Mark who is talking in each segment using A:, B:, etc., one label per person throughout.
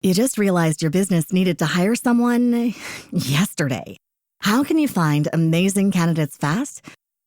A: You just realized your business needed to hire someone yesterday. How can you find amazing candidates fast?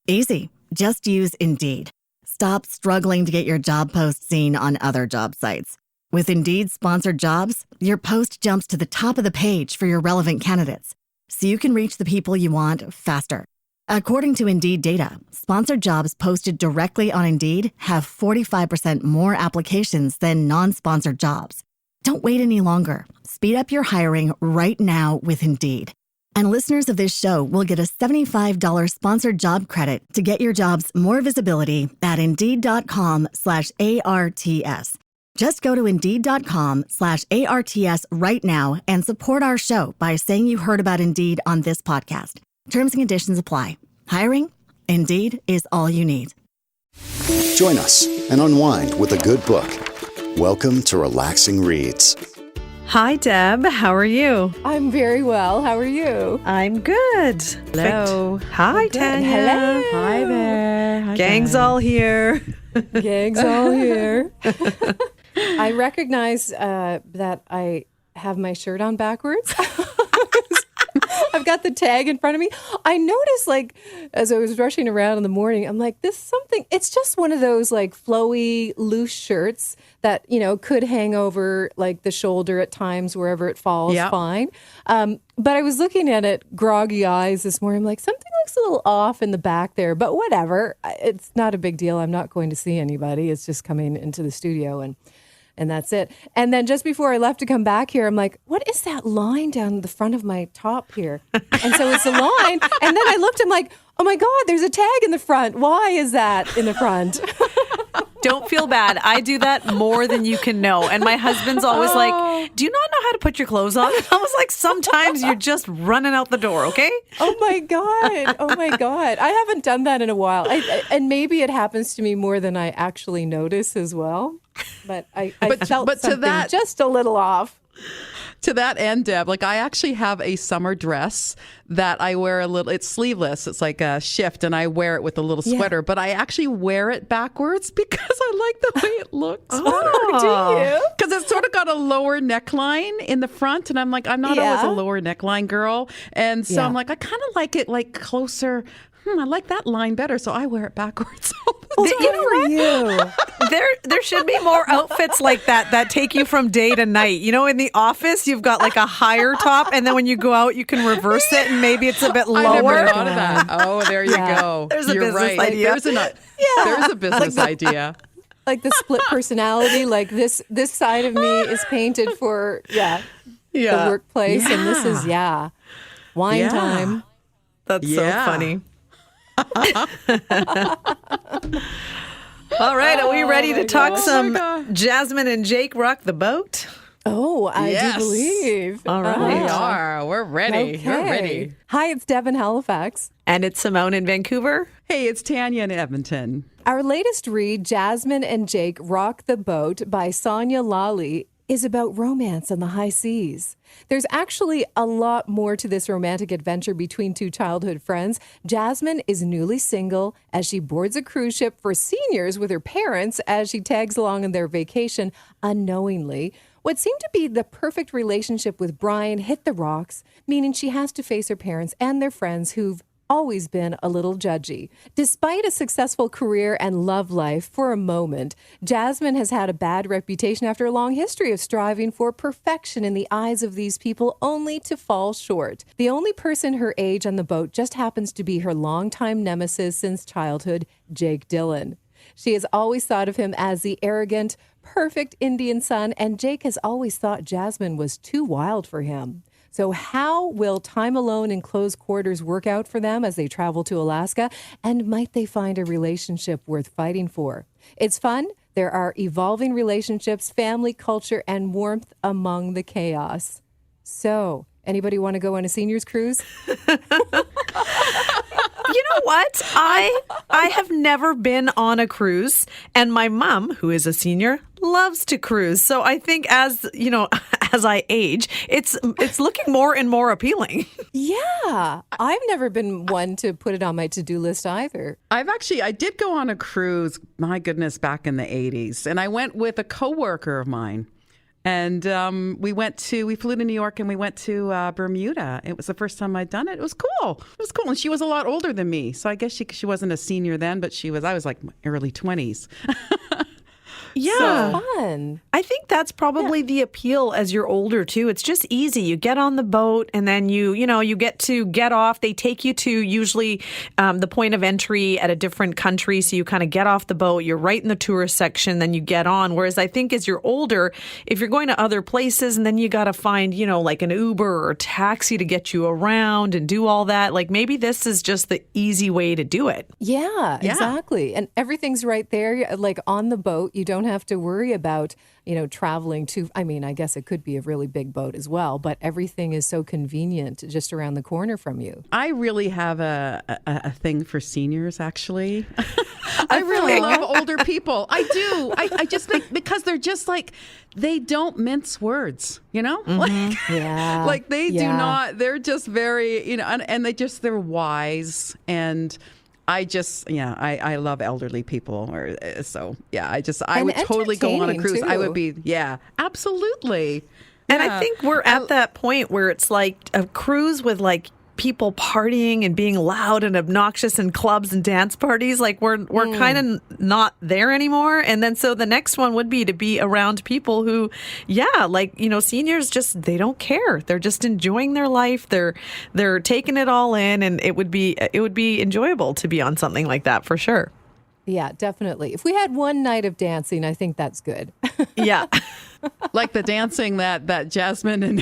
A: Easy. Just use Indeed. Stop struggling to get your job post seen on other job sites. With Indeed sponsored jobs, your post jumps to the top of the page for your relevant candidates, so you can reach the people you want faster. According to Indeed data, sponsored jobs posted directly on Indeed have 45% more applications than non-sponsored jobs. Don't wait any longer. Speed up your hiring right now with Indeed. And listeners of this show will get a $75 sponsored job credit to get your jobs more visibility at Indeed.com/ARTS. Just go to Indeed.com/ARTS right now and support our show by saying you heard about Indeed on this podcast. Terms and conditions apply. Hiring? Indeed is all you need.
B: Join us and unwind with a good book. Welcome to Relaxing Reads.
C: Hi, Deb. How are you?
D: I'm very well. How are you?
C: I'm good.
D: Hello.
C: Hi, Tanya.
D: Hello.
E: Hi there. Hi,
C: Gang's
E: guys.
C: all here.
D: Gang's all here. I recognize that I have my shirt on backwards. I've got the tag in front of me. I noticed, as I was rushing around in the morning, I'm like, it's just one of those, flowy, loose shirts that, could hang over, the shoulder at times, wherever it falls, fine. But I was looking at it, groggy eyes this morning. I'm like, something looks a little off in the back there, but whatever. It's not a big deal. I'm not going to see anybody. It's just coming into the studio and that's it. And then just before I left to come back here, I'm like, what is that line down the front of my top here? And so it's a line. And then I looked, I'm like, oh my God, there's a tag in the front. Why is that in the front?
C: Don't feel bad. I do that more than you can know. And my husband's always like, do you not know how to put your clothes on? And I was like, sometimes you're just running out the door, okay?
D: Oh my God. Oh my God. I haven't done that in a while. And maybe it happens to me more than I actually notice as well. But I felt something just a little off.
E: To that end, Deb, I actually have a summer dress that I wear it's sleeveless. It's like a shift, and I wear it with a little sweater, but I actually wear it backwards because I like the way it looks.
D: Oh, do you?
E: Because it's sort of got a lower neckline in the front, and I'm like, I'm not always a lower neckline girl. And so I'm like, I kind of like it closer. I like that line better, so I wear it backwards.
C: There should be more outfits like that take you from day to night. In the office, you've got a higher top, and then when you go out, you can reverse it, and maybe it's a bit lower.
E: I never thought of that. Oh, there you go.
C: There's a
E: You're
C: business
E: right.
C: idea.
E: There's a business idea.
D: Like the split personality, this side of me is painted for, the workplace, and this is, wine time.
C: That's so funny. All right, are we ready to talk some Jasmine and Jake Rock the Boat?
D: Oh, I do believe.
C: All right.
E: We are. We're ready.
D: Okay.
E: We're ready.
D: Hi, it's Deb in Halifax.
C: And it's Simone in Vancouver.
E: Hey, it's Tanya in Edmonton.
D: Our latest read, Jasmine and Jake Rock the Boat by Sonya Lalli, is about romance on the high seas. There's actually a lot more to this romantic adventure between two childhood friends. Jasmine is newly single as she boards a cruise ship for seniors with her parents as she tags along on their vacation unknowingly. What seemed to be the perfect relationship with Brian hit the rocks, meaning she has to face her parents and their friends who've always been a little judgy. Despite a successful career and love life for a moment, Jasmine has had a bad reputation after a long history of striving for perfection in the eyes of these people only to fall short. The only person her age on the boat just happens to be her longtime nemesis since childhood, Jake Dhillon. She has always thought of him as the arrogant, perfect Indian son, and Jake has always thought Jasmine was too wild for him. So how will time alone in close quarters work out for them as they travel to Alaska? And might they find a relationship worth fighting for? It's fun. There are evolving relationships, family, culture, and warmth among the chaos. So, anybody want to go on a seniors cruise?
C: You know what? I have never been on a cruise, and my mom, who is a senior, loves to cruise. So I think as I age, it's looking more and more appealing.
D: Yeah. I've never been one to put it on my to-do list either.
E: I did go on a cruise, my goodness, back in the 80s. And I went with a coworker of mine. And we flew to New York and we went to Bermuda. It was the first time I'd done it. It was cool. And she was a lot older than me. So I guess she wasn't a senior then, but I was like early 20s.
C: Yeah.
D: So fun.
C: I think that's probably the appeal as you're older too. It's just easy. You get on the boat and then you get to get off. They take you to usually the point of entry at a different country. So you kind of get off the boat. You're right in the tourist section. Then you get on. Whereas I think as you're older, if you're going to other places and then you got to find, like an Uber or a taxi to get you around and do all that. Like maybe this is just the easy way to do it.
D: Yeah, exactly. And everything's right there. Like on the boat, you don't have to worry about, traveling to, I guess it could be a really big boat as well, but everything is so convenient just around the corner from you.
E: I really have a thing for seniors, actually. I really love older people. I do. I just think because they're just like, they don't mince words,
D: Yeah.
E: Like they do not, they're just very, and they're wise. And I love elderly people. I would totally go on a cruise.
D: Too.
E: I would be, absolutely.
C: And I think we're at that point where it's like a cruise with like people partying and being loud and obnoxious in clubs and dance parties. Like we're kind of not there anymore. And then so the next one would be to be around people who, seniors just, they don't care. They're just enjoying their life. They're taking it all in, and it would be enjoyable to be on something like that for sure.
D: Yeah, definitely. If we had one night of dancing, I think that's good.
C: Yeah.
E: Like the dancing that Jasmine and,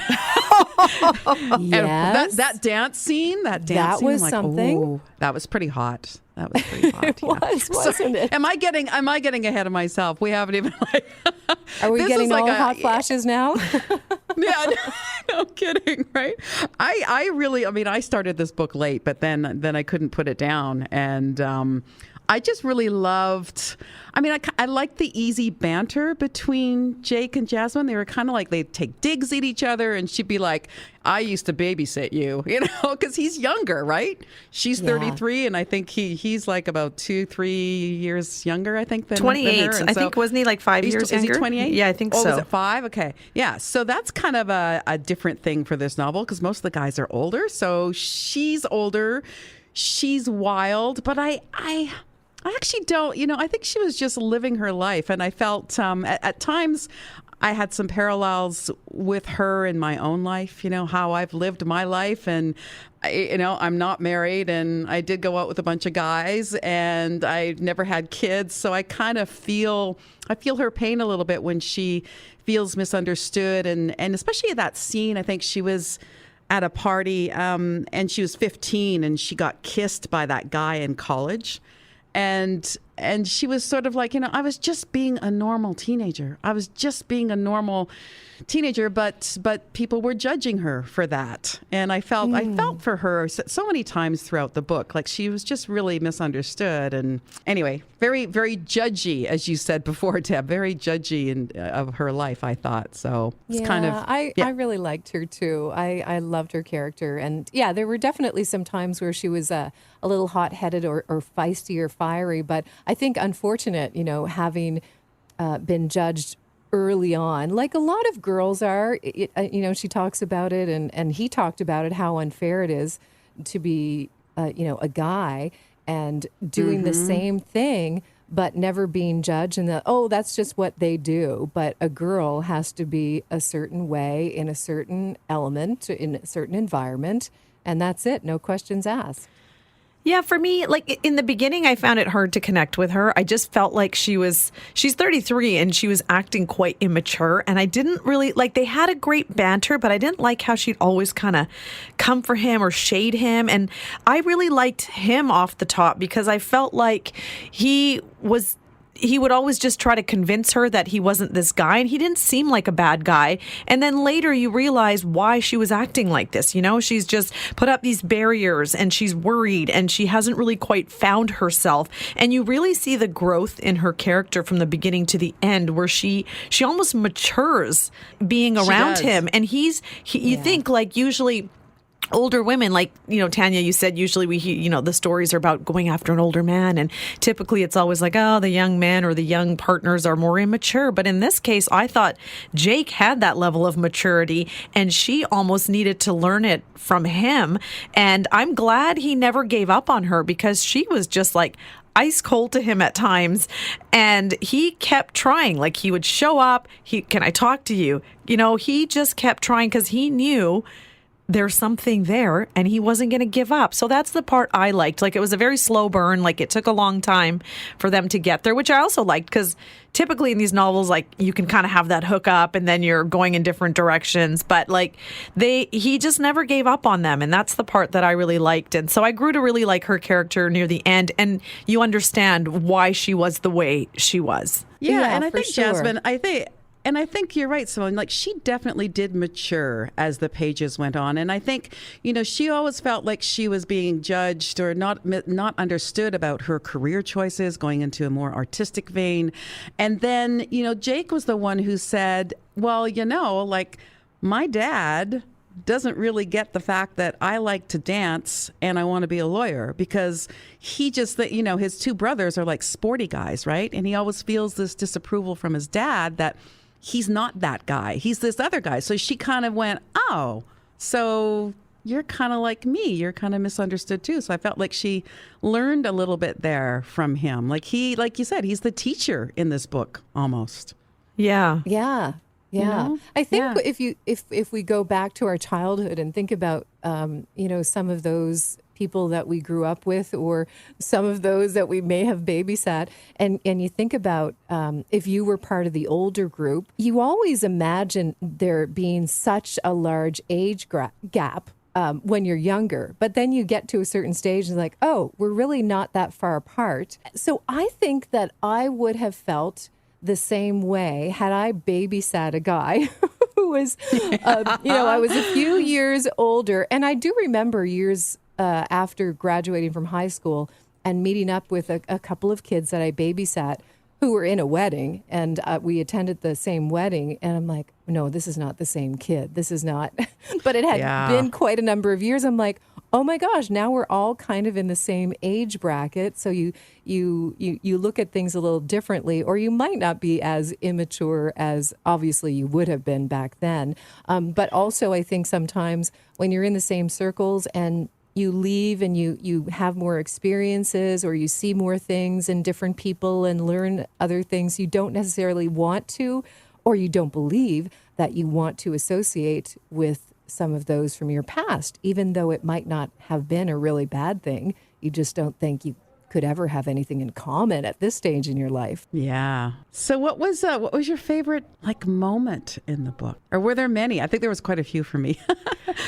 D: yes.
E: and that dance scene, that
D: was
E: like,
D: something.
E: Ooh, that was pretty hot. That was pretty hot.
D: It was, wasn't it?
E: Am I getting ahead of myself? We haven't even
D: Are we getting all hot flashes now?
E: Yeah, no kidding, right? I really, I started this book late, but then I couldn't put it down, and I just really loved. I liked the easy banter between Jake and Jasmine. They were kind of like they'd take digs at each other, and she'd be like, "I used to babysit you," because he's younger, right? She's 33, and I think he's like about 2-3 years younger. I think than
C: 28.
E: Than her. And
C: I think wasn't he like 5 years younger?
E: Is he 28?
C: Yeah, I think so.
E: Was it 5? Okay, yeah. So that's kind of a different thing for this novel because most of the guys are older. So she's older, she's wild, but I actually don't, I think she was just living her life. And I felt at times I had some parallels with her in my own life, how I've lived my life. And, I'm not married, and I did go out with a bunch of guys, and I never had kids. So I kind of feel her pain a little bit when she feels misunderstood. And especially that scene, I think she was at a party and she was 15 and she got kissed by that guy in college. And she was sort of like, I was just being a normal teenager. But people were judging her for that. And I felt for her so many times throughout the book. Like she was just really misunderstood. And anyway, very, very judgy, as you said before, Deb, very judgy of her life, I thought. So it's kind of.
D: I really liked her too. I loved her character. And there were definitely some times where she was a little hot-headed or feisty or fiery. But I think unfortunate, having been judged early on, like a lot of girls are. She talks about it, and he talked about it, how unfair it is to be, a guy and doing the same thing, but never being judged, and that's just what they do. But a girl has to be a certain way in a certain element, in a certain environment, and that's it. No questions asked.
C: Yeah, for me, like in the beginning, I found it hard to connect with her. I just felt like she's 33 and she was acting quite immature. And I didn't really they had a great banter, but I didn't like how she'd always kind of come for him or shade him. And I really liked him off the top because I felt like he would always just try to convince her that he wasn't this guy, and he didn't seem like a bad guy. And then later you realize why she was acting like this. She's just put up these barriers and she's worried and she hasn't really quite found herself. And you really see the growth in her character from the beginning to the end, where she almost matures being around him. And you think like usually older women, like, Tanya, you said usually we hear, the stories are about going after an older man. And typically it's always like, oh, the young men or the young partners are more immature. But in this case, I thought Jake had that level of maturity and she almost needed to learn it from him. And I'm glad he never gave up on her because she was just like ice cold to him at times. And he kept trying. Like he would show up. Can I talk to you? He just kept trying because he knew there's something there and he wasn't going to give up. So that's the part I liked. Like it was a very slow burn. Like it took a long time for them to get there, which I also liked because typically in these novels, like you can kind of have that hook up and then you're going in different directions. But like he just never gave up on them. And that's the part that I really liked. And so I grew to really like her character near the end. And you understand why she was the way she was.
E: Yeah, and I think,
D: sure.
E: Jasmine, I think you're right, Simone. Like she definitely did mature as the pages went on. And I think, she always felt like she was being judged or not understood about her career choices, going into a more artistic vein. And then, Jake was the one who said, well, like my dad doesn't really get the fact that I like to dance and I want to be a lawyer because he just, his two brothers are like sporty guys, right? And he always feels this disapproval from his dad that he's not that guy. He's this other guy. So she kind of went, oh, so you're kind of like me. You're kind of misunderstood too. So I felt like she learned a little bit there from him. Like you said, he's the teacher in this book almost.
C: Yeah.
D: Yeah. Yeah. I think if we go back to our childhood and think about, some of those people that we grew up with or some of those that we may have babysat. And you think about if you were part of the older group, you always imagine there being such a large age gap when you're younger. But then you get to a certain stage and like, oh, we're really not that far apart. So I think that I would have felt the same way had I babysat a guy who was, I was a few years older. And I do remember years after graduating from high school and meeting up with a couple of kids that I babysat who were in a wedding, and we attended the same wedding. And I'm like, no, this is not the same kid. This is not. But it had been quite a number of years. I'm like, oh my gosh, now we're all kind of in the same age bracket. So you look at things a little differently, or you might not be as immature as obviously you would have been back then. But also I think sometimes when you're in the same circles and you leave and you have more experiences or you see more things and different people and learn other things you don't necessarily want to, or you don't believe that you want to associate with some of those from your past, even though it might not have been a really bad thing. You just don't think you could ever have anything in common at this stage in your life.
E: Yeah. So what was your favorite moment in the book? Or were there many? I think there was quite a few for me.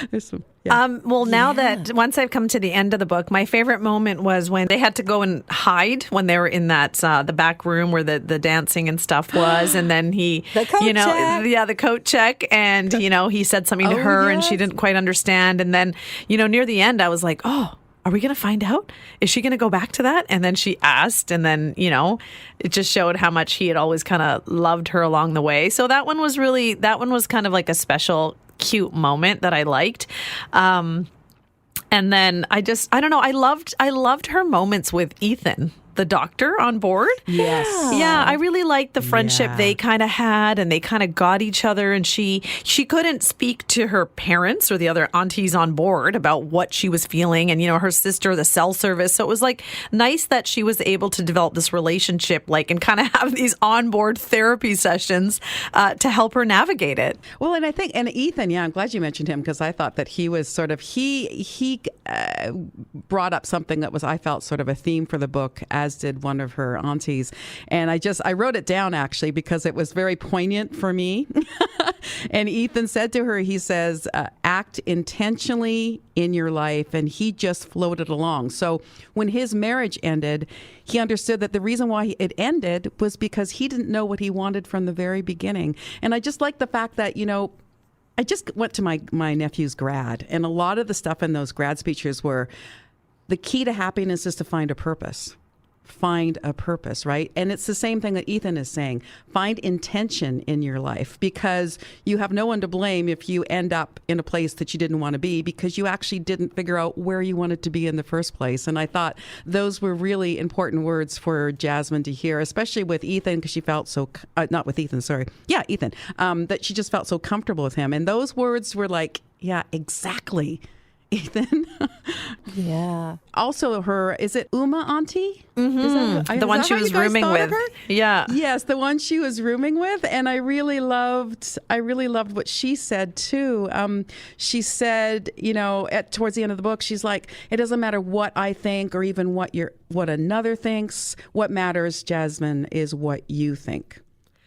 E: There's some. Yeah.
C: Now that once I've come to the end of the book, my favorite moment was when they had to go and hide when they were in that the back room where the dancing and stuff was, and then he,
D: the coat check.
C: The coat check, and he said something to her and she didn't quite understand, and then near the end I was like, oh, are we going to find out? Is she going to go back to that? And then she asked, and then, it just showed how much he had always kind of loved her along the way. So that one was kind of like a special, cute moment that I liked. And then I don't know, I loved her moments with Ethan, the doctor on board.
E: Yes.
C: Yeah, I really liked the friendship they kind of had, and they kind of got each other, and she couldn't speak to her parents or the other aunties on board about what she was feeling, and her sister, the cell service. So it was like nice that she was able to develop this relationship, and kind of have these onboard therapy sessions to help her navigate it.
E: Well, and I think, and Ethan, I'm glad you mentioned him, because I thought that he was sort of, he brought up something that was, I felt, sort of a theme for the book, as did one of her aunties. And I wrote it down actually because it was very poignant for me. And Ethan said to her, he says, act intentionally in your life. And he just floated along. So when his marriage ended, he understood that the reason why it ended was because he didn't know what he wanted from the very beginning. And I just like the fact that, I just went to my nephew's grad, and a lot of the stuff in those grad speeches were, the key to happiness is to find a purpose. find a purpose, right? And it's the same thing that Ethan is saying. Find intention in your life, because you have no one to blame if you end up in a place that you didn't want to be, because you actually didn't figure out where you wanted to be in the first place. And I thought those were really important words for Jasmine to hear, especially with Ethan, because she felt so, not with Ethan, sorry. Yeah, Ethan, that she just felt so comfortable with him. And those words were like, yeah, exactly. Ethan.
D: Yeah.
E: Also, is it Uma Auntie?
C: Mm-hmm. The one she was rooming with. Yeah.
E: Yes, the one she was rooming with, and I really loved what she said too. She said, towards the end of the book, she's like, it doesn't matter what I think or even what another thinks. What matters, Jasmine, is what you think.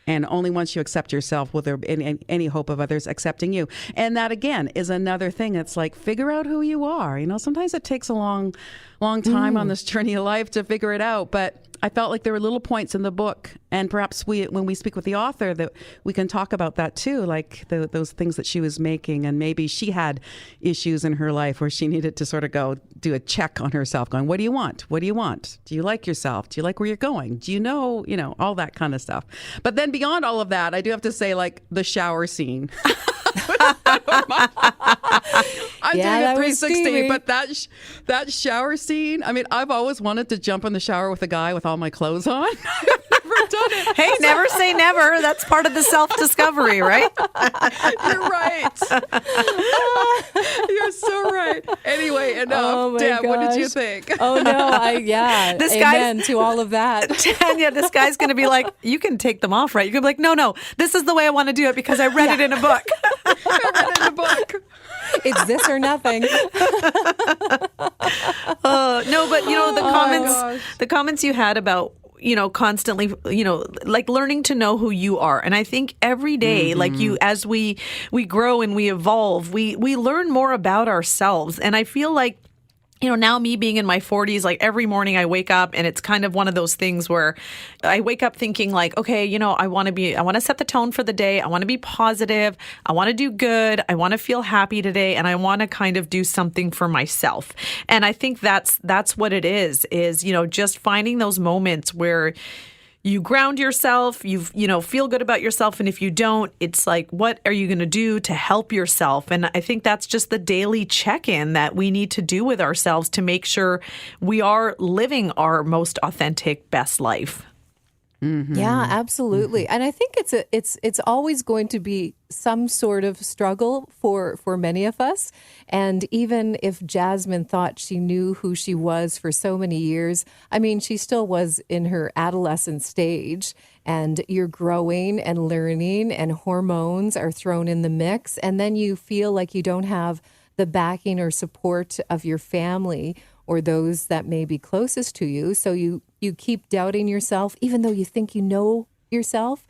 E: And only once you accept yourself will there be any hope of others accepting you. And that, again, is another thing. It's like, figure out who you are. Sometimes it takes a long time on this journey of life to figure it out. But I felt like there were little points in the book, and perhaps when we speak with the author, that we can talk about that too, like those things that she was making. And maybe she had issues in her life where she needed to sort of go do a check on herself, going, what do you want? What do you want? Do you like yourself? Do you like where you're going? Do you know, all that kind of stuff. But then beyond all of that, I do have to say, like, the shower scene. I'm doing a 360, but that shower scene, I mean, I've always wanted to jump in the shower with a guy with all my clothes on. I've never done it.
C: Hey, never say never. That's part of the self-discovery, right?
E: You're right. You're so right. Anyway, enough. Deb, what did you think?
D: Oh, no. Amen to all of that.
C: Tanya, this guy's going to be like, you can take them off, right? You can be like, no, this is the way I want to do it because I read it in a book.
E: I read it in a book.
D: It's this or nothing.
C: No, but the comments you had about, constantly, like learning to know who you are. And I think every day, like as we grow and we evolve, we learn more about ourselves. And I feel like, now me being in my 40s, like every morning I wake up and it's kind of one of those things where I wake up thinking like, okay, I want to set the tone for the day. I want to be positive. I want to do good. I want to feel happy today. And I want to kind of do something for myself. And I think that's what it is, just finding those moments where you ground yourself, you feel good about yourself. And if you don't, it's like, what are you going to do to help yourself? And I think that's just the daily check-in that we need to do with ourselves to make sure we are living our most authentic, best life.
D: Mm-hmm. Yeah, absolutely. Mm-hmm. And I think it's always going to be some sort of struggle for many of us. And even if Jasmine thought she knew who she was for so many years, I mean, she still was in her adolescent stage, and you're growing and learning, and hormones are thrown in the mix. And then you feel like you don't have the backing or support of your family or those that may be closest to you. So you keep doubting yourself, even though you think you know yourself.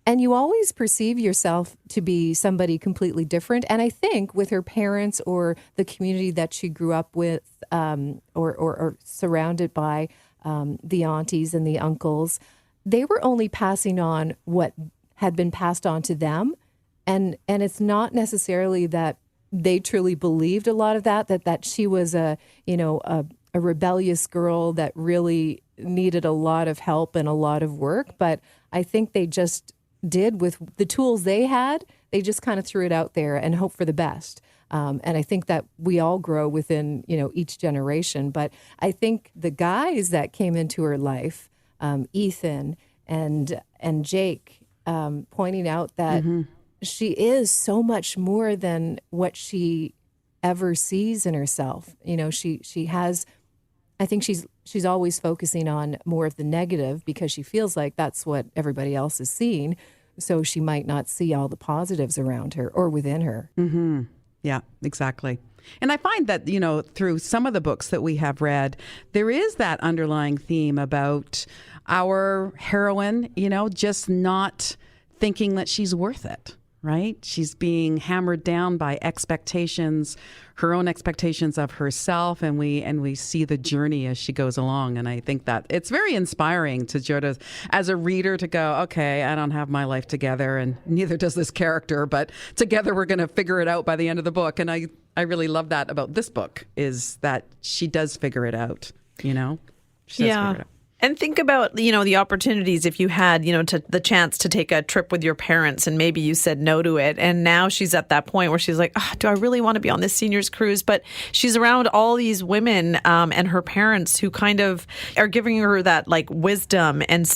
D: And you always perceive yourself to be somebody completely different. And I think with her parents or the community that she grew up with or surrounded by, the aunties and the uncles, they were only passing on what had been passed on to them. And it's not necessarily that they truly believed a lot of that she was a rebellious girl that really needed a lot of help and a lot of work. But I think they just did with the tools they had. They just kind of threw it out there and hope for the best. And I think that we all grow within, each generation. But I think the guys that came into her life, Ethan and Jake, pointing out that she is so much more than what she ever sees in herself. She has, I think she's always focusing on more of the negative because she feels like that's what everybody else is seeing. So she might not see all the positives around her or within her.
E: Mm-hmm. Yeah, exactly. And I find that, through some of the books that we have read, there is that underlying theme about our heroine, just not thinking that she's worth it. Right? She's being hammered down by expectations, her own expectations of herself, and we see the journey as she goes along. And I think that it's very inspiring to as a reader to go, okay, I don't have my life together, and neither does this character, but together we're going to figure it out by the end of the book. And I really love that about this book, is that she does figure it out, She does figure it out.
C: And think about, the opportunities if you had, the chance to take a trip with your parents and maybe you said no to it. And now she's at that point where she's like, do I really want to be on this seniors cruise? But she's around all these women and her parents who kind of are giving her that like wisdom and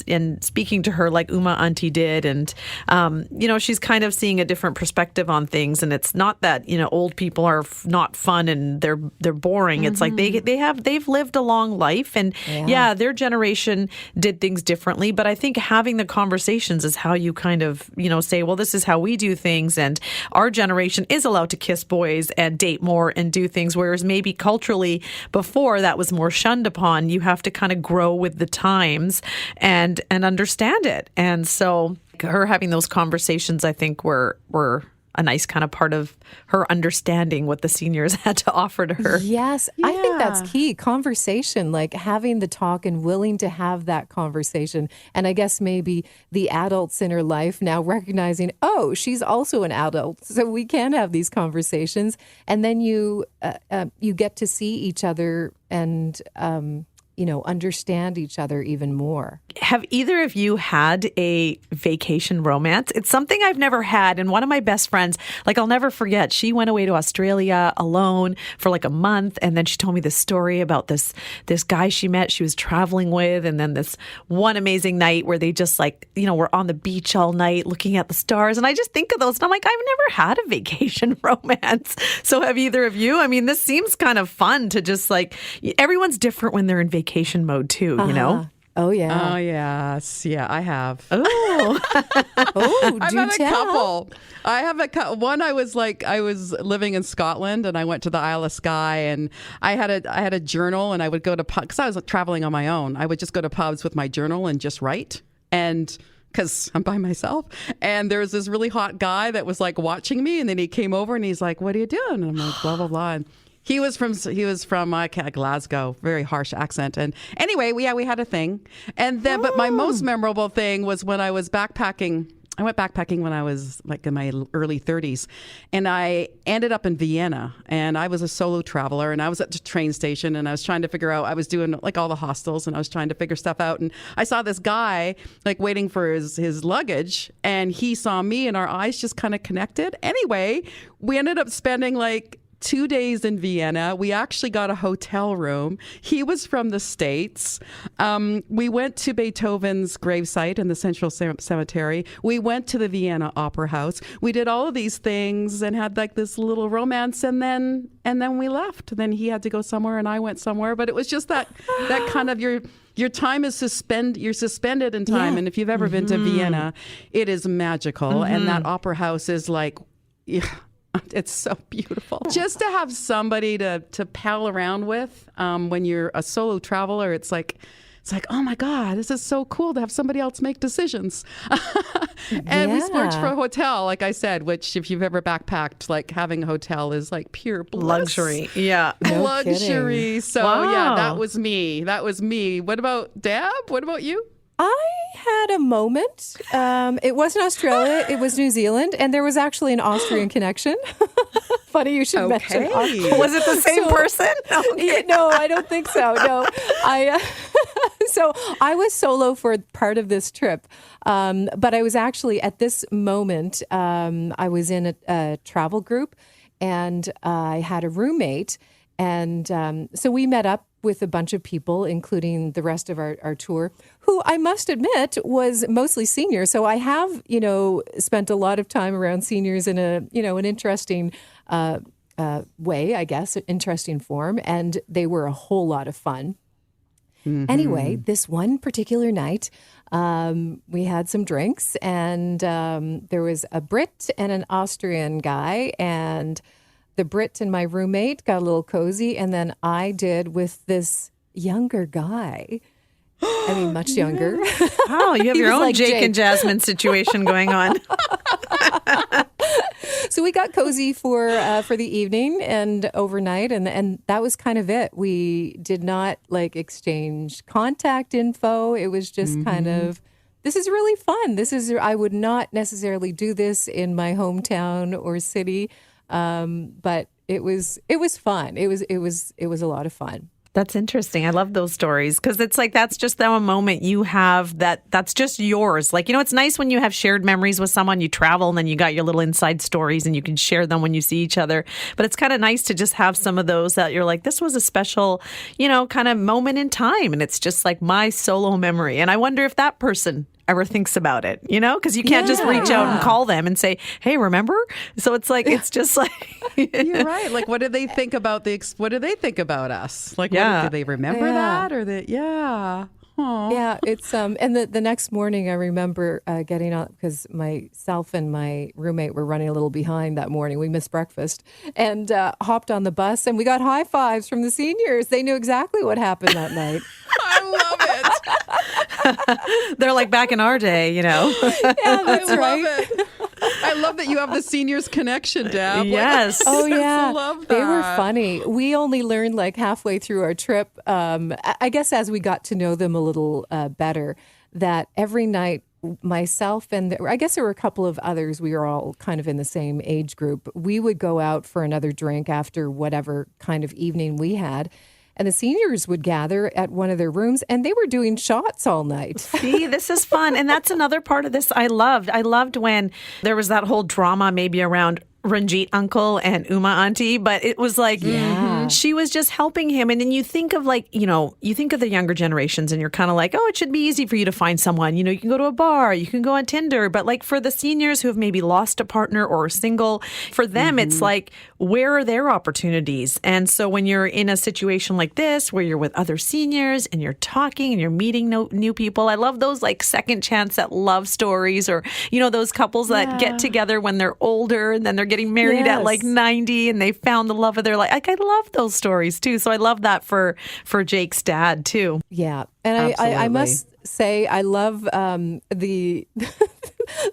C: speaking to her like Uma Auntie did. And, she's kind of seeing a different perspective on things. And it's not that, old people are not fun and they're boring. It's like they've lived a long life. And their generation did things differently, but I think having the conversations is how you kind of, say, well, this is how we do things, and our generation is allowed to kiss boys and date more and do things, whereas maybe culturally before that was more shunned upon. You have to kind of grow with the times and understand it. And so her having those conversations, I think, were a nice kind of part of her understanding what the seniors had to offer to her.
D: Yes, I think that's key. Conversation, like having the talk and willing to have that conversation. And I guess maybe the adults in her life now recognizing, oh, she's also an adult, so we can have these conversations. And then you get to see each other and understand each other even more.
C: Have either of you had a vacation romance? It's something I've never had. And one of my best friends, I'll never forget, she went away to Australia alone for a month. And then she told me this story about this guy she met, she was traveling with. And then this one amazing night where they just were on the beach all night looking at the stars. And I just think of those and I'm like, I've never had a vacation romance. So have either of you? I mean, this seems kind of fun to just everyone's different when they're in vacation mode too,
D: Oh, yeah.
E: Oh, yes. Yeah, I have.
D: Oh,
E: I've had a couple. I have one. I was living in Scotland, and I went to the Isle of Skye, and I had a journal, and I would go to pubs because I was traveling on my own. I would just go to pubs with my journal and just write, and because I'm by myself. And there was this really hot guy that was watching me, and then he came over and he's like, "What are you doing?" And I'm like, "Blah blah blah." And he was from Glasgow, very harsh accent. And anyway, we had a thing. And then, but my most memorable thing was when I was backpacking. I went backpacking when I was in my early 30s, and I ended up in Vienna. And I was a solo traveler, and I was at the train station, and I was trying to figure out. I was doing all the hostels, and I was trying to figure stuff out. And I saw this guy waiting for his luggage, and he saw me, and our eyes just kind of connected. Anyway, we ended up spending 2 days in Vienna. We actually got a hotel room. He was from the States. We went to Beethoven's gravesite in the Central Cemetery. We went to the Vienna Opera House. We did all of these things and had this little romance, and then we left. Then he had to go somewhere and I went somewhere. But it was just that kind of your time is you're suspended in time.
D: Yeah.
E: And if you've ever been to Vienna, it is magical. And that opera house is it's so beautiful. Just to have somebody to pal around with when you're a solo traveler, it's like, oh my God, this is so cool to have somebody else make decisions. And we splurged for a hotel, like I said, which if you've ever backpacked, having a hotel is pure bliss.
C: Luxury. Yeah.
D: No
E: Luxury.
D: kidding.
E: So
C: Wow.
E: that was me. What about Deb? What about you?
D: I had a moment. It wasn't Australia. It was New Zealand. And there was actually an Austrian connection. Funny you should mention Austria.
C: Was it the same person?
D: Yeah, no, I don't think so. No, so I was solo for part of this trip, but I was actually at this moment. I was in a travel group, and I had a roommate, and so we met up with a bunch of people, including the rest of our tour, who I must admit was mostly seniors. So I have, spent a lot of time around seniors in an interesting way, I guess, interesting form. And they were a whole lot of fun. Mm-hmm. Anyway, this one particular night, we had some drinks, and there was a Brit and an Austrian guy, and the Brit and my roommate got a little cozy, and then I did with this younger guy. I mean, much younger.
C: Oh, you have
D: He
C: your
D: was
C: own
D: like
C: Jake and Jasmine situation going on.
D: So we got cozy for the evening and overnight, and that was kind of it. We did not exchange contact info. It was just kind of, this is really fun. I would not necessarily do this in my hometown or city. But it was fun. It was a lot of fun.
C: That's interesting. I love those stories because it's like that's just a moment you have that's just yours. Like, it's nice when you have shared memories with someone, you travel and then you got your little inside stories and you can share them when you see each other. But it's kind of nice to just have some of those that you're like, this was a special, kind of moment in time. And it's just like my solo memory. And I wonder if that person ever thinks about it, because you can't just reach out and call them and say, hey, remember? So it's like, it's just like.
E: You're right. Like, what do they think about what do they think about us? Like, do they remember that? Or Aww.
D: Yeah, it's and the next morning I remember getting up because myself and my roommate were running a little behind that morning. We missed breakfast and hopped on the bus and we got high fives from the seniors. They knew exactly what happened that night.
E: I love it.
C: They're like back in our day,
D: Yeah, that's right.
E: Love it. I love that you have the seniors connection, Deb.
C: Yes.
D: Oh, yeah.
E: I love that.
D: They were funny. We only learned like halfway through our trip, I guess as we got to know them a little better, that every night myself and I guess there were a couple of others, we were all kind of in the same age group. We would go out for another drink after whatever kind of evening we had. And the seniors would gather at one of their rooms and they were doing shots all night.
C: See, this is fun. And that's another part of this I loved. I loved when there was that whole drama maybe around Ranjit uncle and Uma auntie, but it was like she was just helping him. And then you think of you think of the younger generations and you're kind of like, oh, it should be easy for you to find someone. You can go to a bar, you can go on Tinder. But like for the seniors who have maybe lost a partner or are single, for them, it's like, where are their opportunities? And so when you're in a situation like this, where you're with other seniors and you're talking and you're meeting new people, I love those like second chance at love stories or, those couples that get together when they're older and then they're getting married at like 90 and they found the love of their life. Like, I love those stories too. So I love that for Jake's dad too.
D: Yeah. And I must say, I love the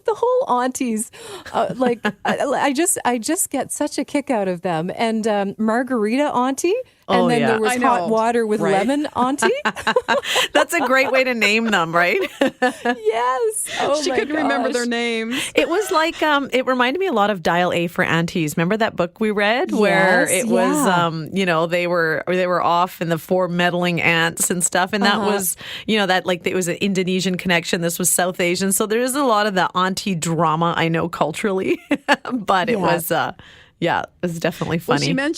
D: the whole aunties. I just get such a kick out of them. And Margarita auntie. And then there was hot water with lemon auntie.
C: That's a great way to name them, right?
D: Yes. Oh,
E: she couldn't remember their names.
C: It was like, it reminded me a lot of Dial A for Aunties. Remember that book we read where it was, they were off in the 4 meddling aunts and stuff. And that was, that like it was an Indonesian connection. This was South Asian. So there is a lot of the auntie drama, I know, culturally. But it was, it was definitely funny.
E: Well,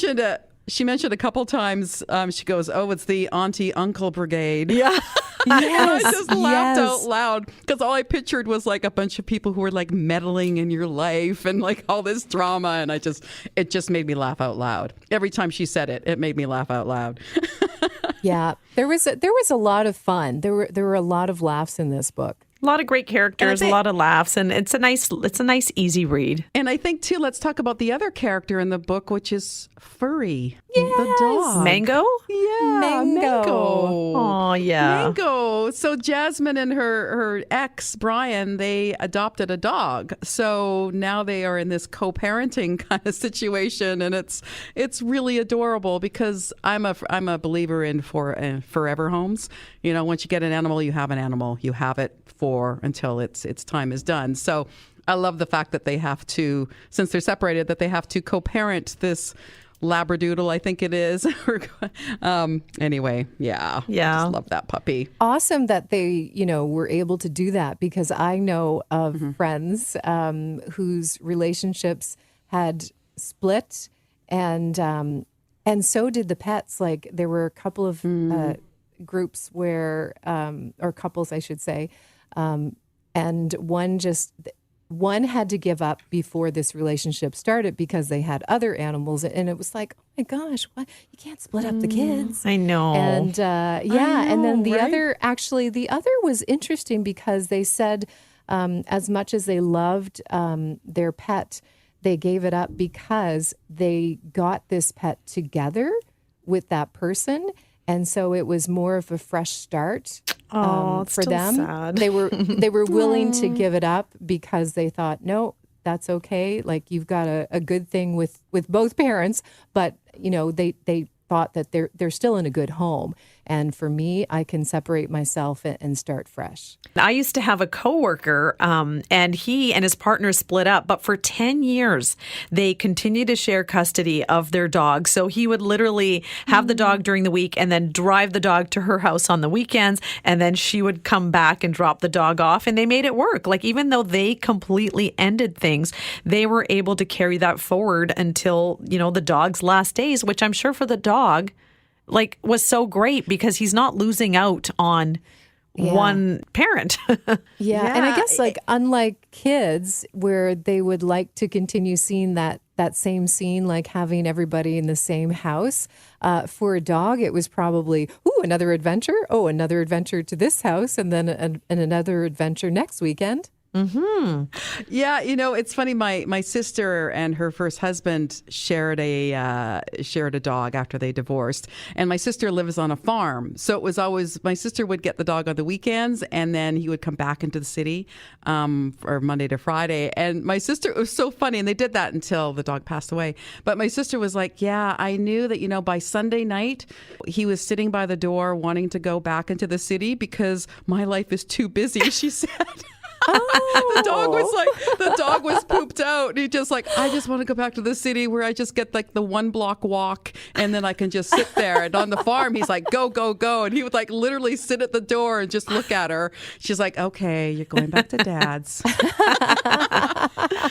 E: she mentioned a couple times, she goes, oh, it's the auntie uncle brigade.
C: Yeah.
E: Yes, I just laughed out loud because all I pictured was like a bunch of people who were like meddling in your life and like all this drama. And it just made me laugh out loud. Every time she said it, it made me laugh out loud.
D: Yeah, there was a lot of fun. There were a lot of laughs in this book.
C: A lot of great characters, a lot of laughs, and it's a nice, easy read.
E: And I think too, let's talk about the other character in the book, which is Furry,
D: yes.
E: the dog.
C: Mango?
E: Yeah, Mango.
C: Oh, yeah.
E: Mango. So Jasmine and her ex, Brian, they adopted a dog. So now they are in this co-parenting kind of situation, and it's really adorable because I'm a believer in forever homes. Once you get an animal, you have an animal. You have it until its time is done. So I love the fact that they have to, since they're separated, that they have to co-parent this Labradoodle, I think it is. Anyway, I just love that puppy.
D: Awesome that they, were able to do that because I know of friends whose relationships had split and so did the pets. Like there were a couple of groups where, or couples, I should say, and one had to give up before this relationship started because they had other animals, and it was like, oh my gosh, what? You can't split up the kids.
C: I know.
D: And and then the other was interesting because they said as much as they loved their pet, they gave it up because they got this pet together with that person. And so it was more of a fresh start for them.
C: Sad.
D: They were willing to give it up because they thought, no, that's okay. Like you've got a good thing with both parents, but they thought that they're still in a good home. And for me, I can separate myself and start fresh.
C: I used to have a coworker, and he and his partner split up, but for 10 years, they continued to share custody of their dog. So he would literally have the dog during the week and then drive the dog to her house on the weekends, and then she would come back and drop the dog off, and they made it work. Like, even though they completely ended things, they were able to carry that forward until, the dog's last days, which I'm sure for the dog, was so great because he's not losing out on one parent.
D: Yeah. And I guess unlike kids where they would like to continue seeing that same scene, like having everybody in the same house, for a dog, it was probably, another adventure. Oh, another adventure to this house and then another adventure next weekend.
E: Mm-hmm. Yeah, it's funny. My sister and her first husband shared a dog after they divorced, and my sister lives on a farm, so it was always my sister would get the dog on the weekends, and then he would come back into the city for Monday to Friday. And my sister, it was so funny, and they did that until the dog passed away. But my sister was like, "Yeah, I knew that by Sunday night he was sitting by the door wanting to go back into the city because my life is too busy." She said. The dog was pooped out. And he just I just want to go back to the city where I just get the 1 block walk and then I can just sit there. And on the farm, he's like, go, go, go. And he would literally sit at the door and just look at her. She's like, okay, you're going back to dad's.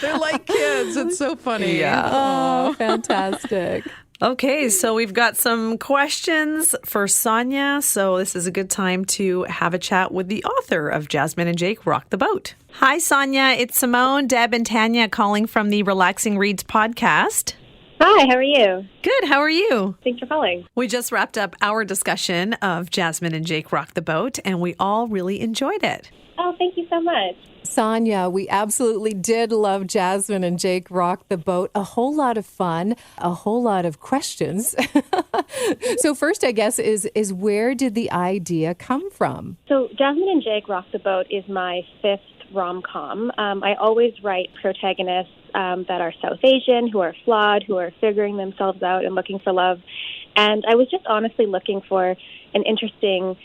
E: They're like kids. It's so funny.
C: Yeah.
D: Oh, fantastic.
C: Okay, so we've got some questions for Sonya. So this is a good time to have a chat with the author of Jasmine and Jake Rock the Boat. Hi, Sonya. It's Simone, Deb, and Tanya calling from the Relaxing Reads podcast.
F: Hi, how are you?
C: Good. How are you?
F: Thanks for calling.
C: We just wrapped up our discussion of Jasmine and Jake Rock the Boat, and we all really enjoyed it.
F: Oh, thank you so much.
D: Sonya, we absolutely did love Jasmine and Jake Rock the Boat. A whole lot of fun, a whole lot of questions. So first, I guess, is where did the idea come from?
F: So Jasmine and Jake Rock the Boat is my 5th rom-com. I always write protagonists that are South Asian, who are flawed, who are figuring themselves out and looking for love. And I was just honestly looking for an interesting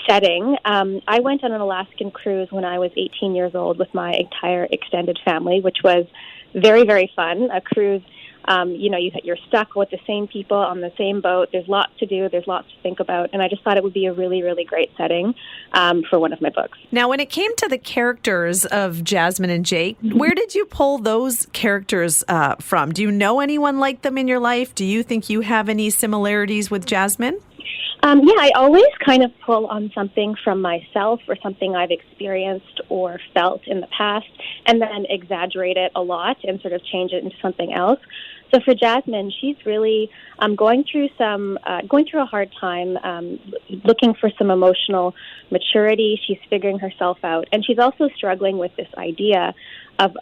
F: setting. I went on an Alaskan cruise when I was 18 years old with my entire extended family, which was very, very fun. A cruise, you're stuck with the same people on the same boat. There's lots to do. There's lots to think about. And I just thought it would be a really, really great setting for one of my books.
C: Now, when it came to the characters of Jasmine and Jake, where did you pull those characters from? Do you know anyone like them in your life? Do you think you have any similarities with Jasmine?
F: I always kind of pull on something from myself or something I've experienced or felt in the past and then exaggerate it a lot and sort of change it into something else. So for Jasmine, she's really going through a hard time, looking for some emotional maturity. She's figuring herself out. And she's also struggling with this idea of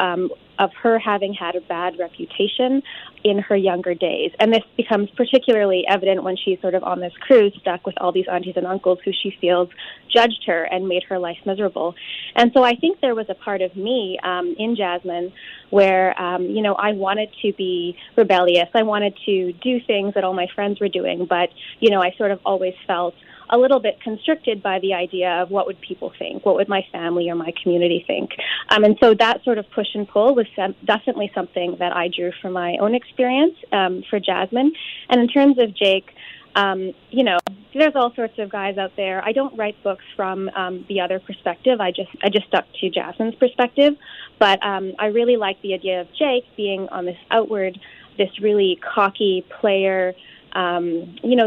F: her having had a bad reputation in her younger days. And this becomes particularly evident when she's sort of on this cruise stuck with all these aunties and uncles who she feels judged her and made her life miserable. And so I think there was a part of me in Jasmine where, I wanted to be rebellious. I wanted to do things that all my friends were doing, but, I sort of always felt a little bit constricted by the idea of what would people think, what would my family or my community think. And so that sort of push and pull was definitely something that I drew from my own experience for Jasmine. And in terms of Jake, there's all sorts of guys out there. I don't write books from the other perspective. I just stuck to Jasmine's perspective. But I really like the idea of Jake being on this really cocky player,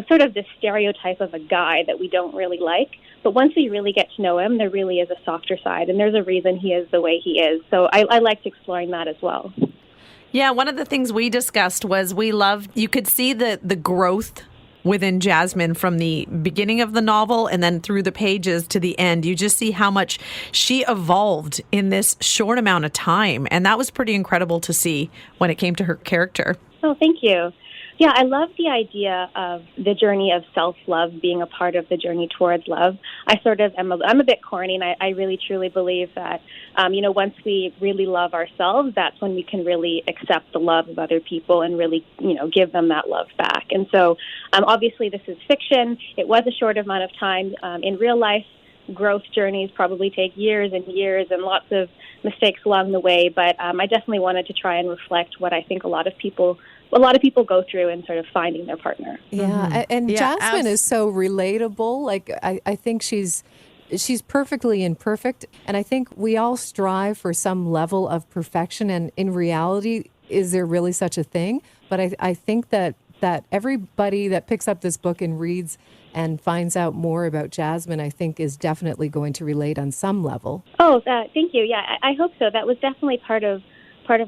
F: sort of this stereotype of a guy that we don't really like. But once we really get to know him, there really is a softer side, and there's a reason he is the way he is. So I liked exploring that as well.
C: Yeah, one of the things we discussed was you could see the growth within Jasmine from the beginning of the novel and then through the pages to the end. You just see how much she evolved in this short amount of time. And that was pretty incredible to see when it came to her character.
F: Oh, thank you. Yeah, I love the idea of the journey of self-love being a part of the journey towards love. I sort of I'm a bit corny, and I really truly believe that, once we really love ourselves, that's when we can really accept the love of other people and really, give them that love back. And so, obviously, this is fiction. It was a short amount of time. In real life, growth journeys probably take years and years and lots of mistakes along the way. But I definitely wanted to try and reflect what I think a lot of people go through in sort of finding their partner.
D: Yeah, and Jasmine is so relatable. Like I think she's perfectly imperfect, and I think we all strive for some level of perfection. And in reality, is there really such a thing? But I think that everybody that picks up this book and reads and finds out more about Jasmine, I think, is definitely going to relate on some level.
F: Oh, thank you. Yeah, I hope so. That was definitely part of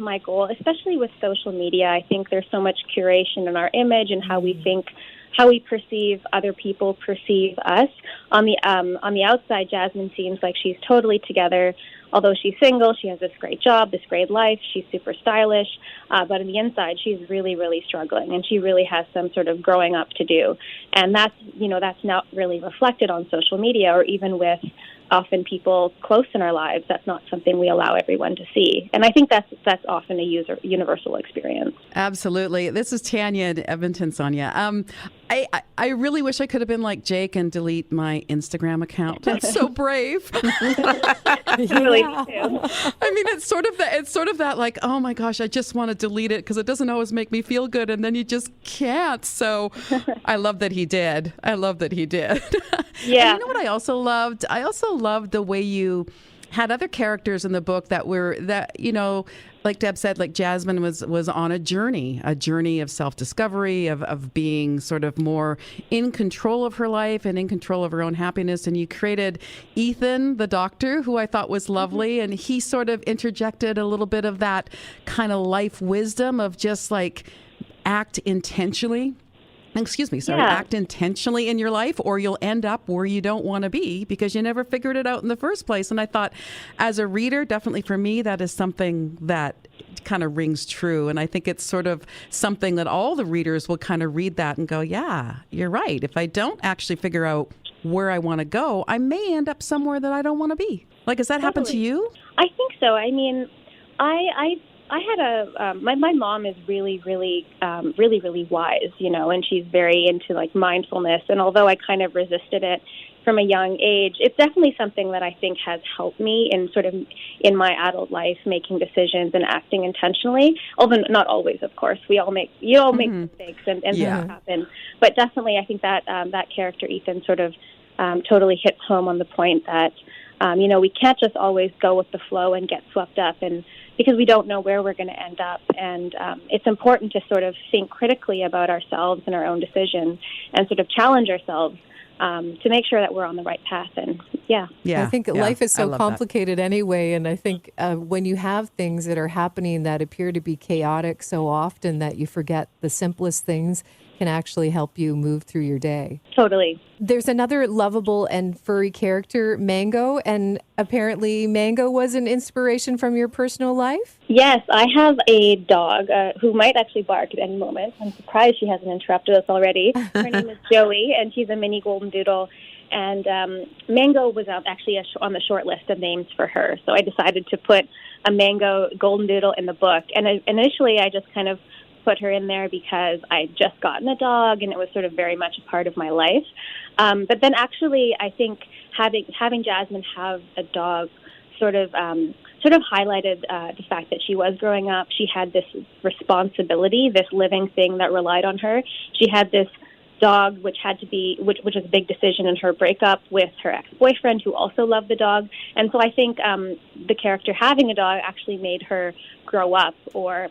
F: my goal, especially with social media. I think there's so much curation in our image and how we perceive other people perceive us. On the outside, Jasmine seems like she's totally together. Although she's single, she has this great job, this great life. She's super stylish. But on the inside, she's really, really struggling, and she really has some sort of growing up to do. And that's not really reflected on social media, or even with often people close in our lives. That's not something we allow everyone to see. And I think that's often a universal experience.
E: Absolutely. This is Tanya in Edmonton, Sonya. I really wish I could have been like Jake and delete my Instagram account. That's so brave.
F: Really, me too.
E: I mean, it's sort of that like, oh my gosh, I just want to delete it because it doesn't always make me feel good, and then you just can't. So I love that he did.
F: Yeah.
E: And you know what I also loved? I also loved the way you had other characters in the book that like Deb said, like Jasmine was on a journey of self-discovery, of being sort of more in control of her life and in control of her own happiness. And you created Ethan, the doctor, who I thought was lovely. And he sort of interjected a little bit of that kind of life wisdom of just like act intentionally in your life, or you'll end up where you don't want to be because you never figured it out in the first place. And I thought, as a reader, definitely for me, that is something that kind of rings true. And I think it's sort of something that all the readers will kind of read that and go, yeah, you're right. If I don't actually figure out where I want to go, I may end up somewhere that I don't want to be. Like, has that happened to you?
F: I think so. I mean, I had my mom is really, really, really wise, and she's very into like mindfulness. And although I kind of resisted it from a young age, it's definitely something that I think has helped me in my adult life, making decisions and acting intentionally. Although not always, of course. We all make mistakes and things happen. But definitely, I think that that character Ethan sort of totally hits home on the point that we can't just always go with the flow and get swept up, and because we don't know where we're going to end up. And it's important to sort of think critically about ourselves and our own decisions and sort of challenge ourselves to make sure that we're on the right path. And I think
D: life is so complicated anyway. And I think when you have things that are happening that appear to be chaotic so often that you forget the simplest things can actually help you move through your day.
F: Totally.
D: There's another lovable and furry character, Mango, and apparently Mango was an inspiration from your personal life?
F: Yes, I have a dog who might actually bark at any moment. I'm surprised she hasn't interrupted us already. Her name is Joey, and she's a mini golden doodle. And Mango was actually on the short list of names for her. So I decided to put a Mango golden doodle in the book. And initially I just kind of put her in there because I'd just gotten a dog and it was sort of very much a part of my life. But then actually I think having Jasmine have a dog sort of highlighted the fact that she was growing up. She had this responsibility, this living thing that relied on her. She had this dog, which was a big decision in her breakup with her ex-boyfriend, who also loved the dog. And so I think the character having a dog actually made her grow up, or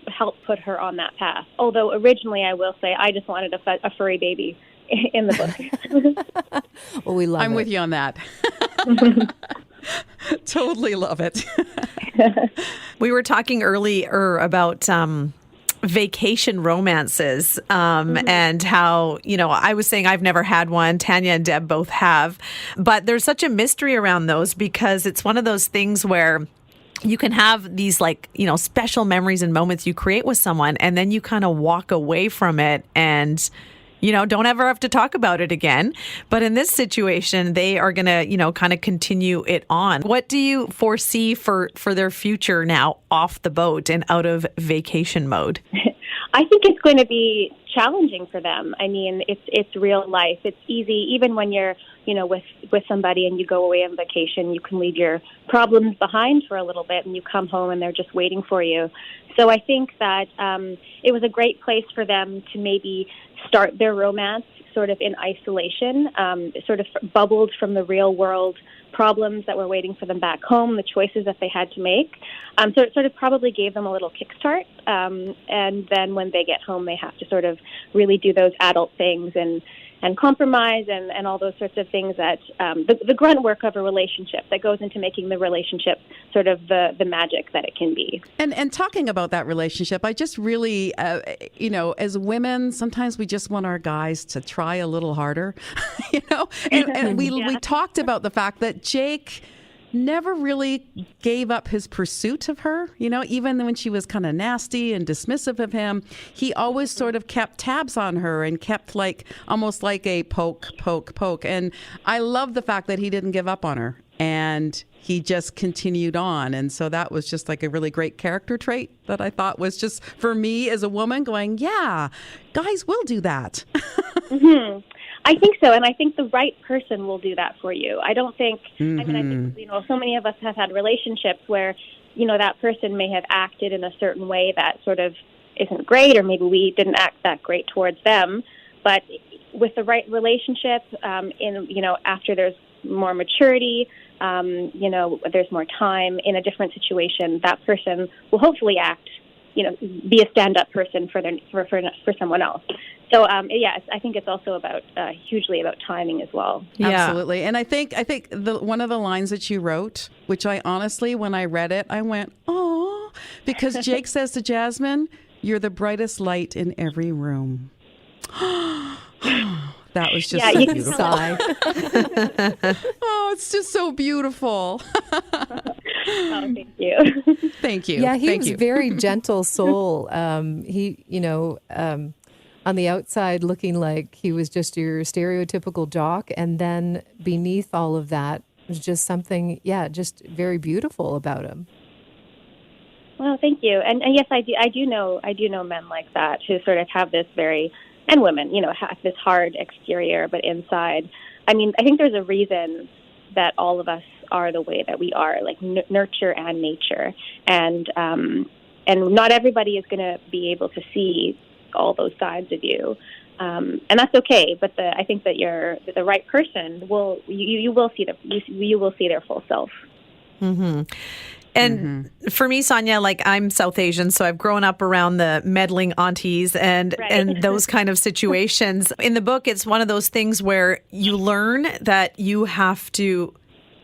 F: help put her on that path. Although originally, I will say, I just wanted a furry baby in the book.
D: Well, we love it.
E: I'm with you on that. Totally love it.
C: We were talking earlier about vacation romances and how, I was saying I've never had one. Tanya and Deb both have. But there's such a mystery around those because it's one of those things where you can have these special memories and moments you create with someone, and then you kind of walk away from it and don't ever have to talk about it again. But in this situation, they are going to, kind of continue it on. What do you foresee for their future now off the boat and out of vacation mode?
F: I think it's going to be challenging for them. I mean, it's real life. It's easy, even when you're, with somebody and you go away on vacation, you can leave your problems behind for a little bit and you come home and they're just waiting for you. So I think that it was a great place for them to maybe start their romance sort of in isolation, sort of bubbled from the real world problems that were waiting for them back home, the choices that they had to make. So it sort of probably gave them a little kickstart. And then when they get home, they have to sort of really do those adult things and compromise and all those sorts of things that the grunt work of a relationship that goes into making the relationship sort of the magic that it can be.
E: And talking about that relationship, I just really, as women, sometimes we just want our guys to try a little harder, and we talked about the fact that Jake never really gave up his pursuit of her, even when she was kind of nasty and dismissive of him. He always sort of kept tabs on her and kept almost like a poke. And I love the fact that he didn't give up on her and he just continued on. And so that was just like a really great character trait that I thought was just for me as a woman going, yeah, guys will do that.
F: Mm-hmm. I think so, and I think the right person will do that for you. I don't think, I think, so many of us have had relationships where, that person may have acted in a certain way that sort of isn't great, or maybe we didn't act that great towards them. But with the right relationship, after there's more maturity, there's more time in a different situation, that person will hopefully act, be a stand-up person for someone else. So, I think it's also about hugely about timing as well.
E: Yeah. Absolutely. And I think one of the lines that you wrote, which I honestly, when I read it, I went, oh, because Jake says to Jasmine, "You're the brightest light in every room." That was just so beautiful. Sigh. Oh, it's just so beautiful.
F: Oh, thank you.
E: Thank you.
D: Yeah, he was a very gentle soul. On the outside looking like he was just your stereotypical jock, and then beneath all of that was just something, just very beautiful about him.
F: Well, thank you. And yes, I do know men like that who sort of have this and women, have this hard exterior, but inside, I mean, I think there's a reason that all of us are the way that we are, like nurture and nature. And not everybody is going to be able to see all those sides of you. And that's okay. But I think that the right person you will see their full self.
C: Mm-hmm. And for me, Sonya, I'm South Asian, so I've grown up around the meddling aunties and those kind of situations. In the book, it's one of those things where you learn that you have to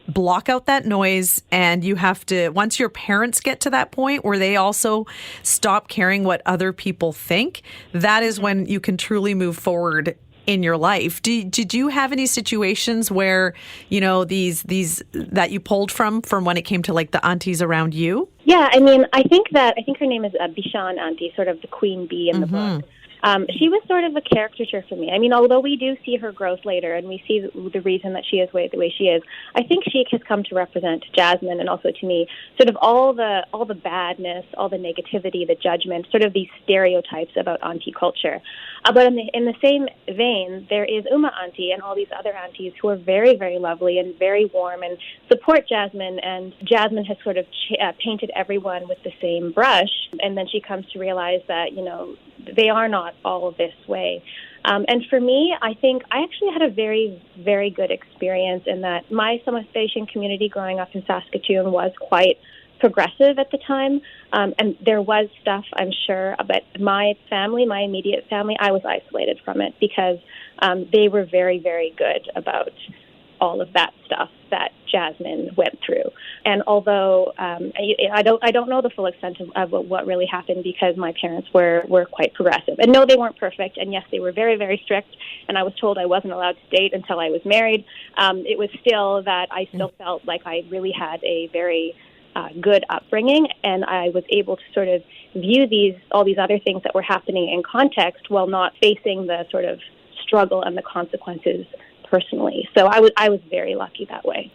C: block out that noise, and you have to, once your parents get to that point where they also stop caring what other people think, that is when you can truly move forward in your life. Did you have any situations where, these that you pulled from when it came to the aunties around you?
F: Yeah, I mean, I think her name is Bishan Auntie, sort of the queen bee in the book. She was sort of a caricature for me. I mean, although we do see her growth later and we see the reason that she is the way she is, I think she has come to represent Jasmine and also to me sort of all the badness, all the negativity, the judgment, sort of these stereotypes about auntie culture. But in the same vein, there is Uma Auntie and all these other aunties who are very, very lovely and very warm and support Jasmine. And Jasmine has sort of painted everyone with the same brush. And then she comes to realize that, they are not all this way. And for me, I think I actually had a very, very good experience in that my South Asian community growing up in Saskatoon was quite progressive at the time. And there was stuff, I'm sure, but my family, my immediate family, I was isolated from it because they were very, very good about all of that stuff that Jasmine went through. And although I don't know the full extent of what really happened because my parents were quite progressive. And no, they weren't perfect. And yes, they were very, very strict. And I was told I wasn't allowed to date until I was married. It was still that I still felt like I really had a very good upbringing, and I was able to sort of view all these other things that were happening in context while not facing the sort of struggle and the consequences personally. So I was very lucky that way.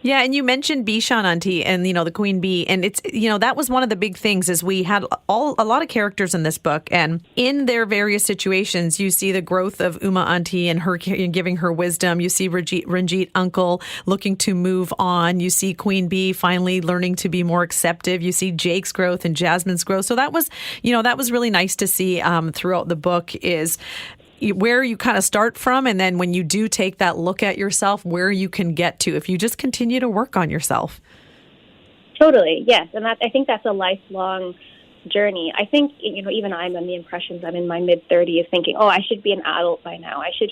C: Yeah, and you mentioned Bishan, Auntie, and, the queen bee. And it's, that was one of the big things is we had a lot of characters in this book. And in their various situations, you see the growth of Uma Auntie and her giving her wisdom. You see Ranjit Uncle looking to move on. You see Queen Bee finally learning to be more acceptive. You see Jake's growth and Jasmine's growth. So that was, that was really nice to see throughout the book is where you kind of start from, and then when you do take that look at yourself, where you can get to if you just continue to work on yourself.
F: Totally, yes. And I think that's a lifelong journey. I think, even I'm on the impressions I'm in my mid-30s thinking, I should be an adult by now. I should,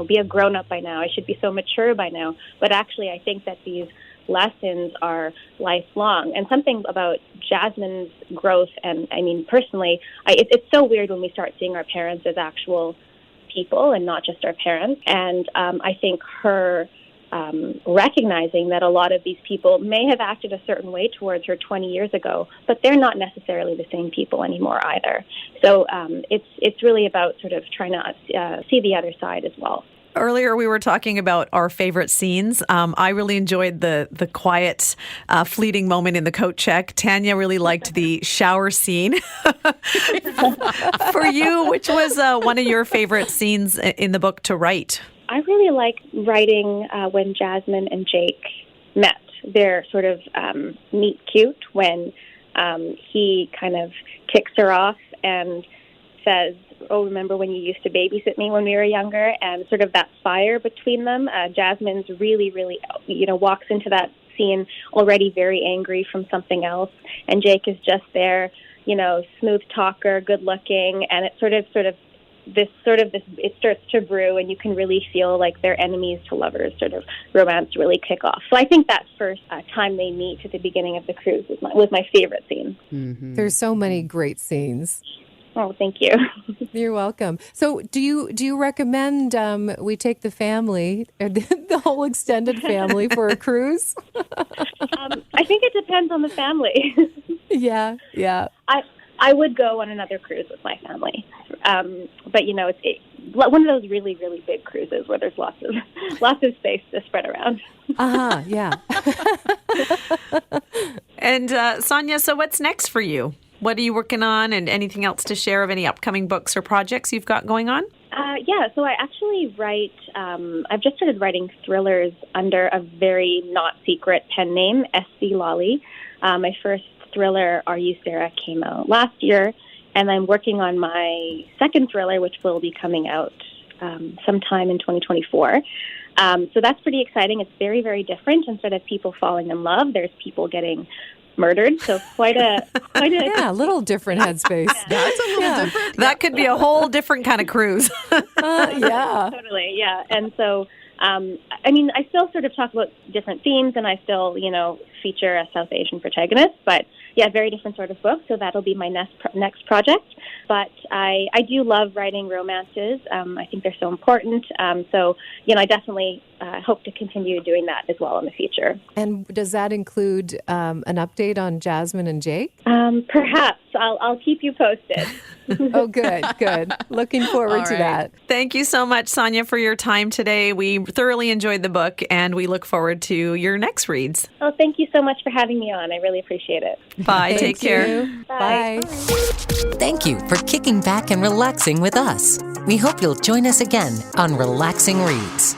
F: be a grown-up by now. I should be so mature by now. But actually, I think that these lessons are lifelong. And something about Jasmine's growth, and I mean, personally, it's so weird when we start seeing our parents as actual people and not just our parents. And I think her recognizing that a lot of these people may have acted a certain way towards her 20 years ago, but they're not necessarily the same people anymore either. So it's really about sort of trying to see the other side as well.
C: Earlier, we were talking about our favorite scenes. I really enjoyed the quiet, fleeting moment in the coat check. Tanya really liked the shower scene. For you, which was one of your favorite scenes in the book to write?
F: I really like writing when Jasmine and Jake met. They're sort of meet cute when he kind of kicks her off and says, remember when you used to babysit me when we were younger? And sort of that fire between them. Jasmine's really, really, walks into that scene already very angry from something else. And Jake is just there, smooth talker, good looking. And it's sort of this, it starts to brew, and you can really feel like their enemies to lovers sort of romance really kick off. So I think that first time they meet at the beginning of the cruise was my favorite scene.
D: Mm-hmm. There's so many great scenes.
F: Oh, thank you.
D: You're welcome. So do you recommend we take the family, the whole extended family, for a cruise?
F: I think it depends on the family.
D: Yeah.
F: I would go on another cruise with my family. But, it's one of those really, really big cruises where there's lots of space to spread around.
D: Yeah.
C: And Sonya, so what's next for you? What are you working on, and anything else to share of any upcoming books or projects you've got going on?
F: So I actually write, I've just started writing thrillers under a very not secret pen name, S.C. Lalli. My first thriller, Are You Sarah, came out last year, and I'm working on my second thriller, which will be coming out sometime in 2024. So that's pretty exciting. It's very, very different. Instead of people falling in love, there's people getting murdered. So quite a
D: yeah, a little different headspace.
E: That's a little different.
C: That could be a whole different kind of cruise.
D: Yeah,
F: totally. Yeah, and so I still sort of talk about different themes, and I still feature a South Asian protagonist, but yeah, very different sort of book. So that'll be my next project. But I do love writing romances. I think they're so important. So I definitely hope to continue doing that as well in the future.
D: And does that include an update on Jasmine and Jake?
F: Perhaps. I'll keep you posted.
D: Oh, good. Looking forward to that.
C: Thank you so much, Sonya, for your time today. We thoroughly enjoyed the book, and we look forward to your next reads.
F: Oh, thank you so much for having me on. I really appreciate it.
C: Bye. Take care.
D: Bye.
G: Thank you for kicking back and relaxing with us. We hope you'll join us again on Relaxing Reads.